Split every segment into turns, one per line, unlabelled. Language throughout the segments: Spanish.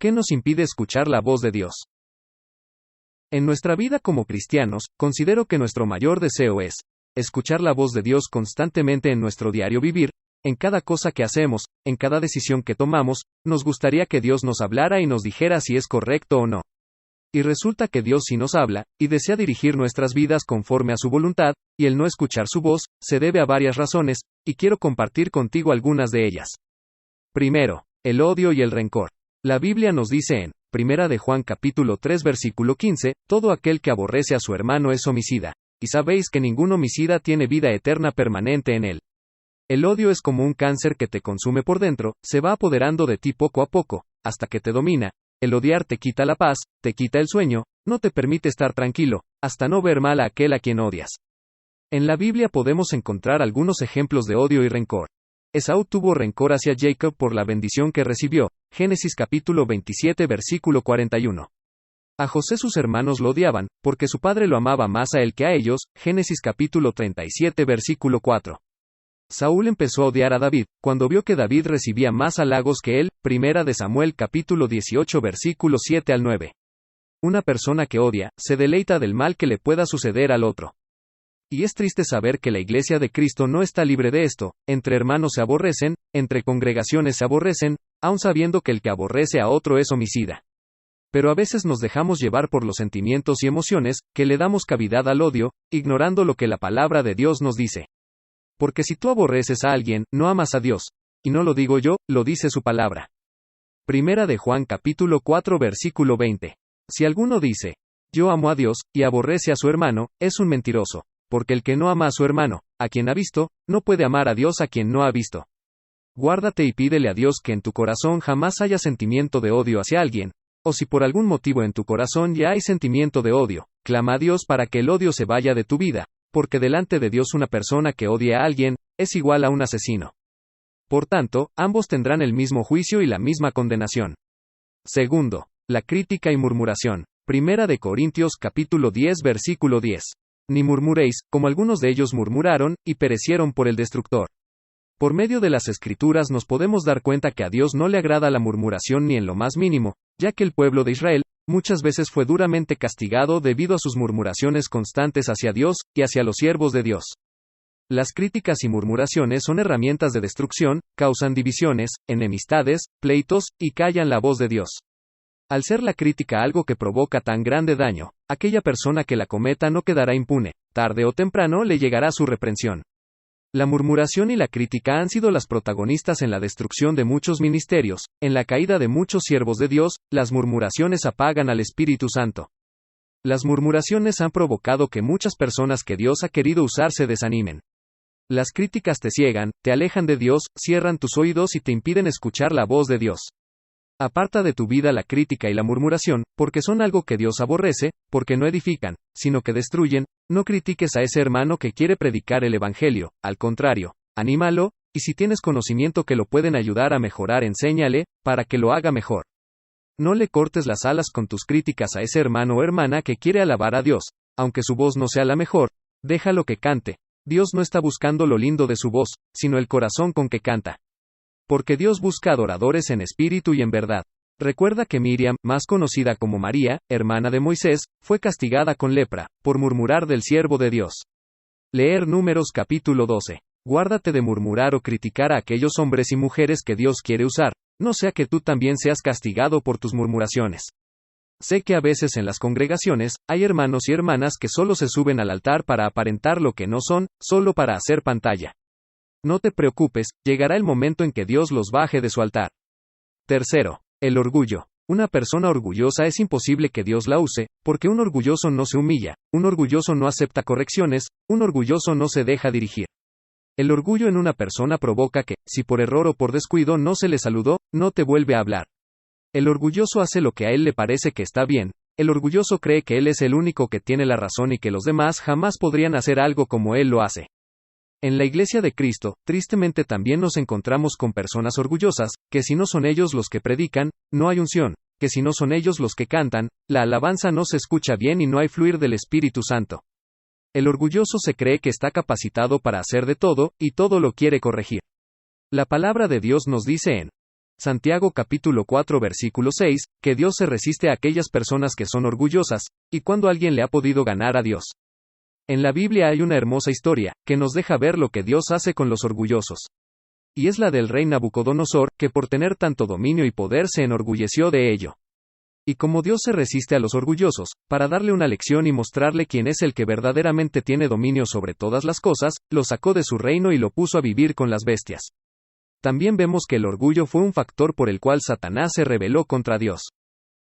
qué nos impide escuchar la voz de Dios? En nuestra vida como cristianos, considero que nuestro mayor deseo es escuchar la voz de Dios constantemente en nuestro diario vivir, en cada cosa que hacemos, en cada decisión que tomamos. Nos gustaría que Dios nos hablara y nos dijera si es correcto o no. Y resulta que Dios sí nos habla, y desea dirigir nuestras vidas conforme a su voluntad, y el no escuchar su voz, se debe a varias razones, y quiero compartir contigo algunas de ellas. Primero, el odio y el rencor. La Biblia nos dice en Primera de Juan capítulo 3 versículo 15, todo aquel que aborrece a su hermano es homicida, y sabéis que ningún homicida tiene vida eterna permanente en él. El odio es como un cáncer que te consume por dentro, se va apoderando de ti poco a poco, hasta que te domina. El odiar te quita la paz, te quita el sueño, no te permite estar tranquilo, hasta no ver mal a aquel a quien odias. En la Biblia podemos encontrar algunos ejemplos de odio y rencor. Esaú tuvo rencor hacia Jacob por la bendición que recibió, Génesis capítulo 27 versículo 41. A José sus hermanos lo odiaban, porque su padre lo amaba más a él que a ellos, Génesis capítulo 37 versículo 4. Saúl empezó a odiar a David, cuando vio que David recibía más halagos que él, Primera de Samuel capítulo 18 versículos 7 al 9. Una persona que odia, se deleita del mal que le pueda suceder al otro. Y es triste saber que la Iglesia de Cristo no está libre de esto, entre hermanos se aborrecen, entre congregaciones se aborrecen, aun sabiendo que el que aborrece a otro es homicida. Pero a veces nos dejamos llevar por los sentimientos y emociones, que le damos cavidad al odio, ignorando lo que la palabra de Dios nos dice. Porque si tú aborreces a alguien, no amas a Dios. Y no lo digo yo, lo dice su palabra. Primera de Juan capítulo 4 versículo 20. Si alguno dice, yo amo a Dios, y aborrece a su hermano, es un mentiroso. Porque el que no ama a su hermano, a quien ha visto, no puede amar a Dios a quien no ha visto. Guárdate y pídele a Dios que en tu corazón jamás haya sentimiento de odio hacia alguien. O si por algún motivo en tu corazón ya hay sentimiento de odio, clama a Dios para que el odio se vaya de tu vida. Porque delante de Dios una persona que odia a alguien, es igual a un asesino. Por tanto, ambos tendrán el mismo juicio y la misma condenación. Segundo, la crítica y murmuración. Primera de Corintios capítulo 10 versículo 10. Ni murmuréis, como algunos de ellos murmuraron, y perecieron por el destructor. Por medio de las Escrituras nos podemos dar cuenta que a Dios no le agrada la murmuración ni en lo más mínimo, ya que el pueblo de Israel, muchas veces fue duramente castigado debido a sus murmuraciones constantes hacia Dios, y hacia los siervos de Dios. Las críticas y murmuraciones son herramientas de destrucción, causan divisiones, enemistades, pleitos, y callan la voz de Dios. Al ser la crítica algo que provoca tan grande daño, aquella persona que la cometa no quedará impune, tarde o temprano le llegará su reprensión. La murmuración y la crítica han sido las protagonistas en la destrucción de muchos ministerios, en la caída de muchos siervos de Dios. Las murmuraciones apagan al Espíritu Santo. Las murmuraciones han provocado que muchas personas que Dios ha querido usar se desanimen. Las críticas te ciegan, te alejan de Dios, cierran tus oídos y te impiden escuchar la voz de Dios. Aparta de tu vida la crítica y la murmuración, porque son algo que Dios aborrece, porque no edifican, sino que destruyen. No critiques a ese hermano que quiere predicar el Evangelio, al contrario, anímalo, y si tienes conocimiento que lo pueden ayudar a mejorar, enséñale, para que lo haga mejor. No le cortes las alas con tus críticas a ese hermano o hermana que quiere alabar a Dios, aunque su voz no sea la mejor, déjalo que cante. Dios no está buscando lo lindo de su voz, sino el corazón con que canta. Porque Dios busca adoradores en espíritu y en verdad. Recuerda que Miriam, más conocida como María, hermana de Moisés, fue castigada con lepra, por murmurar del siervo de Dios. Leer Números capítulo 12. Guárdate de murmurar o criticar a aquellos hombres y mujeres que Dios quiere usar, no sea que tú también seas castigado por tus murmuraciones. Sé que a veces en las congregaciones, hay hermanos y hermanas que solo se suben al altar para aparentar lo que no son, solo para hacer pantalla. No te preocupes, llegará el momento en que Dios los baje de su altar. Tercero, el orgullo. Una persona orgullosa es imposible que Dios la use, porque un orgulloso no se humilla, un orgulloso no acepta correcciones, un orgulloso no se deja dirigir. El orgullo en una persona provoca que, si por error o por descuido no se le saludó, no te vuelve a hablar. El orgulloso hace lo que a él le parece que está bien. El orgulloso cree que él es el único que tiene la razón y que los demás jamás podrían hacer algo como él lo hace. En la Iglesia de Cristo, tristemente también nos encontramos con personas orgullosas, que si no son ellos los que predican, no hay unción, que si no son ellos los que cantan, la alabanza no se escucha bien y no hay fluir del Espíritu Santo. El orgulloso se cree que está capacitado para hacer de todo, y todo lo quiere corregir. La palabra de Dios nos dice en Santiago capítulo 4 versículo 6, que Dios se resiste a aquellas personas que son orgullosas, y cuando alguien le ha podido ganar a Dios. En la Biblia hay una hermosa historia, que nos deja ver lo que Dios hace con los orgullosos. Y es la del rey Nabucodonosor, que por tener tanto dominio y poder se enorgulleció de ello. Y como Dios se resiste a los orgullosos, para darle una lección y mostrarle quién es el que verdaderamente tiene dominio sobre todas las cosas, lo sacó de su reino y lo puso a vivir con las bestias. También vemos que el orgullo fue un factor por el cual Satanás se rebeló contra Dios.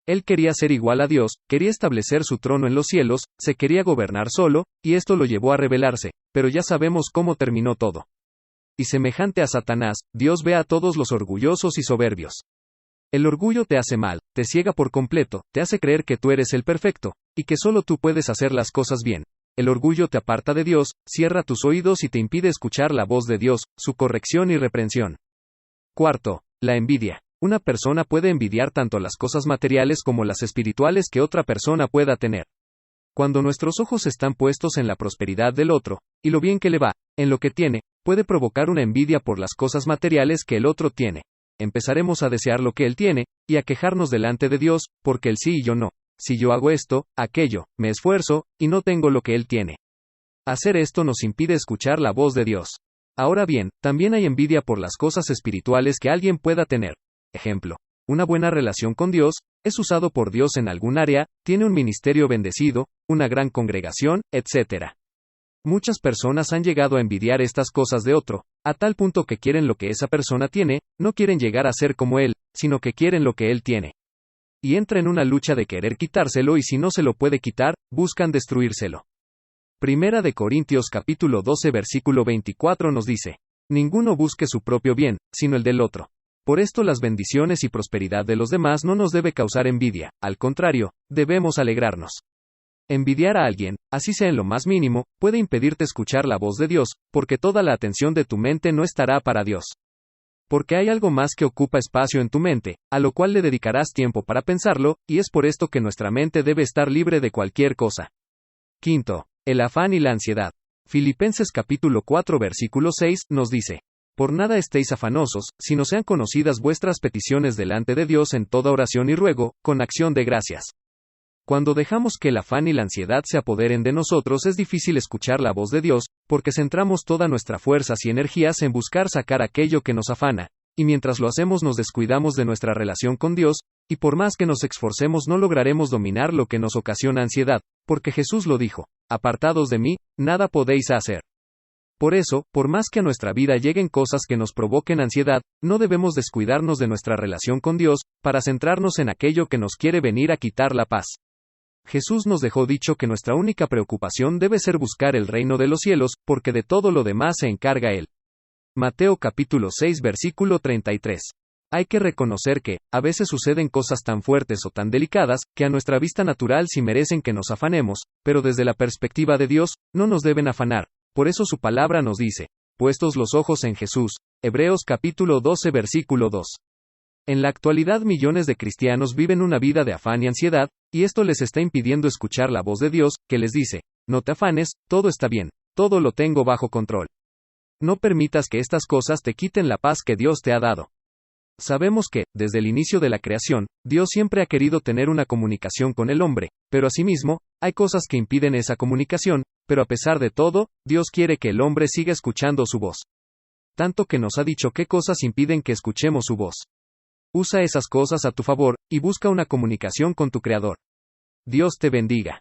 Él quería ser igual a Dios, quería establecer su trono en los cielos, se quería gobernar solo, y esto lo llevó a rebelarse, pero ya sabemos cómo terminó todo. Y semejante a Satanás, Dios ve a todos los orgullosos y soberbios. El orgullo te hace mal, te ciega por completo, te hace creer que tú eres el perfecto, y que solo tú puedes hacer las cosas bien. El orgullo te aparta de Dios, cierra tus oídos y te impide escuchar la voz de Dios, su corrección y reprensión. Cuarto, la envidia. Una persona puede envidiar tanto las cosas materiales como las espirituales que otra persona pueda tener. Cuando nuestros ojos están puestos en la prosperidad del otro, y lo bien que le va, en lo que tiene, puede provocar una envidia por las cosas materiales que el otro tiene. Empezaremos a desear lo que él tiene, y a quejarnos delante de Dios, porque él sí y yo no. Si yo hago esto, aquello, me esfuerzo, y no tengo lo que él tiene. Hacer esto nos impide escuchar la voz de Dios. Ahora bien, también hay envidia por las cosas espirituales que alguien pueda tener. Ejemplo, una buena relación con Dios, es usado por Dios en algún área, tiene un ministerio bendecido, una gran congregación, etc. Muchas personas han llegado a envidiar estas cosas de otro, a tal punto que quieren lo que esa persona tiene, no quieren llegar a ser como él, sino que quieren lo que él tiene. Y entra en una lucha de querer quitárselo y si no se lo puede quitar, buscan destruírselo. Primera de Corintios capítulo 12 versículo 24 nos dice: ninguno busque su propio bien, sino el del otro. Por esto las bendiciones y prosperidad de los demás no nos debe causar envidia, al contrario, debemos alegrarnos. Envidiar a alguien, así sea en lo más mínimo, puede impedirte escuchar la voz de Dios, porque toda la atención de tu mente no estará para Dios. Porque hay algo más que ocupa espacio en tu mente, a lo cual le dedicarás tiempo para pensarlo, y es por esto que nuestra mente debe estar libre de cualquier cosa. Quinto, el afán y la ansiedad. Filipenses capítulo 4 versículo 6 nos dice: por nada estéis afanosos, sino sean conocidas vuestras peticiones delante de Dios en toda oración y ruego, con acción de gracias. Cuando dejamos que el afán y la ansiedad se apoderen de nosotros es difícil escuchar la voz de Dios, porque centramos toda nuestra fuerzas y energías en buscar sacar aquello que nos afana, y mientras lo hacemos nos descuidamos de nuestra relación con Dios, y por más que nos esforcemos no lograremos dominar lo que nos ocasiona ansiedad, porque Jesús lo dijo: apartados de mí, nada podéis hacer. Por eso, por más que a nuestra vida lleguen cosas que nos provoquen ansiedad, no debemos descuidarnos de nuestra relación con Dios, para centrarnos en aquello que nos quiere venir a quitar la paz. Jesús nos dejó dicho que nuestra única preocupación debe ser buscar el reino de los cielos, porque de todo lo demás se encarga Él. Mateo capítulo 6 versículo 33. Hay que reconocer que, a veces suceden cosas tan fuertes o tan delicadas, que a nuestra vista natural sí merecen que nos afanemos, pero desde la perspectiva de Dios, no nos deben afanar. Por eso su palabra nos dice: puestos los ojos en Jesús. Hebreos capítulo 12 versículo 2. En la actualidad millones de cristianos viven una vida de afán y ansiedad, y esto les está impidiendo escuchar la voz de Dios, que les dice: no te afanes, todo está bien, todo lo tengo bajo control. No permitas que estas cosas te quiten la paz que Dios te ha dado. Sabemos que, desde el inicio de la creación, Dios siempre ha querido tener una comunicación con el hombre, pero asimismo, hay cosas que impiden esa comunicación, pero a pesar de todo, Dios quiere que el hombre siga escuchando su voz. Tanto que nos ha dicho qué cosas impiden que escuchemos su voz. Usa esas cosas a tu favor, y busca una comunicación con tu Creador. Dios te bendiga.